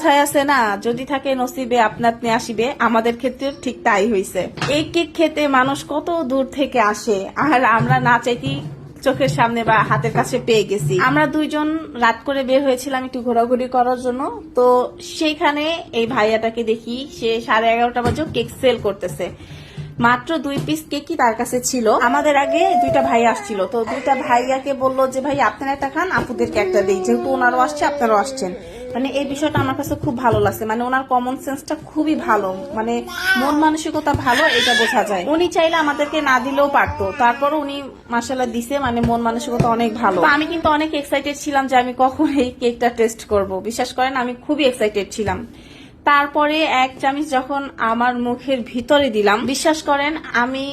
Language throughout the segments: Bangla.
কথায় আছে না, যদি থাকে নসিবে আপনা আপনি আসিবে, আমাদের ক্ষেত্রে ঠিক তাই হইছে। এই কেক খেতে মানুষ কত দূর থেকে আসে, আর আমরা না চাইতেই চোখের সামনে বা হাতের কাছে পেয়ে গেছি। আমরা দুইজন রাত করে বের হয়েছিলাম একটু ঘোরাঘুরি করার জন্য। তো সেইখানে এই ভাইয়াটাকে দেখি, সে 11:30 বাজে কেক সেল করতেছে। মাত্র 2 পিস কেকই তার কাছে ছিল। আমাদের আগে 2টা ভাই আসছিল, তো 2টা ভাইয়াকে বললো যে ভাই আপনারা একটা খান, আপুদেরকে একটা দিই, যেহেতু ওনারও আসছে আপনারাও আসছেন। মানে এই বিষয়টা আমার কাছে খুব ভালো লাগছে। মানে ওনার কমন সেন্সটা খুবই ভালো, মানে মন মানসিকতা ভালো, এটা বোঝা যায়। উনি চাইলে আমাদেরকে না দিলেও পারতো, তারপর উনি মাশাআল্লাহ দিছে। মানে মন মানসিকতা অনেক ভালো। তো আমি কিন্তু অনেক এক্সাইটেড ছিলাম যে আমি কখন এই কেকটা টেস্ট করব। বিশ্বাস করেন আমি খুবই এক্সাইটেড ছিলাম। তারপরে 1 চামচ যখন আমার মুখের ভিতরে দিলাম, বিশ্বাস করেন আমি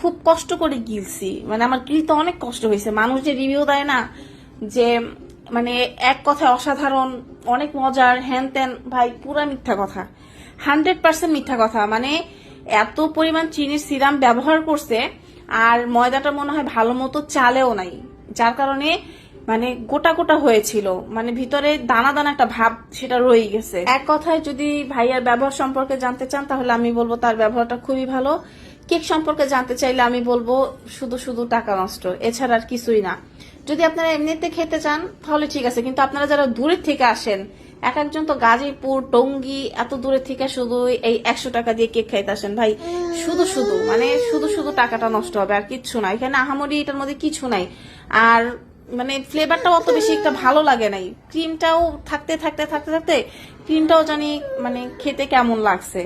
খুব কষ্ট করে গিলছি। মানে আমার গিলতে অনেক কষ্ট হয়েছে। মানুষ যে রিভিউ দেয় না যে মানে এক কথায় অসাধারণ, অনেক মজার, হ্যান ত্যান, ভাই পুরা মিথ্যা কথা, 100% মিথ্যা কথা। মানে এত পরিমাণ চিনির সিরাম ব্যবহার করছে, আর ময়দাটা মনে হয় ভালো মতো চালেও নাই, যার কারণে মানে গোটা গোটা হয়েছিল। মানে ভিতরে দানা দানা একটা ভাব সেটা রয়ে গেছে। এক কথায় যদি ভাইয়ার ব্যবহার সম্পর্কে জানতে চান তাহলে আমি বলবো তার ব্যবহারটা খুবই ভালো। কেক সম্পর্কে জানতে চাইলে আমি বলবো শুধু শুধু টাকা নষ্ট, এছাড়া আর কিছুই না। যদি আপনারা এমনিতে খেতে চান তাহলে ঠিক আছে, কিন্তু আপনারা যারা দূরের থেকে আসেন, এক একজন তো গাজীপুর, টঙ্গী, এত দূরের থেকে শুধু এই 100 টাকা দিয়ে কেক খাইতে আসেন, ভাই শুধু শুধু মানে শুধু শুধু টাকাটা নষ্ট হবে, আর কিচ্ছু না। এখানে আহামরি এটার মধ্যে কিছু নাই। আর মানে ফ্লেভারটাও অত বেশি একটা ভালো লাগে নাই। ক্রিমটাও থাকতে থাকতে থাকতে থাকতে ক্রিমটাও জানি মানে খেতে কেমন লাগছে।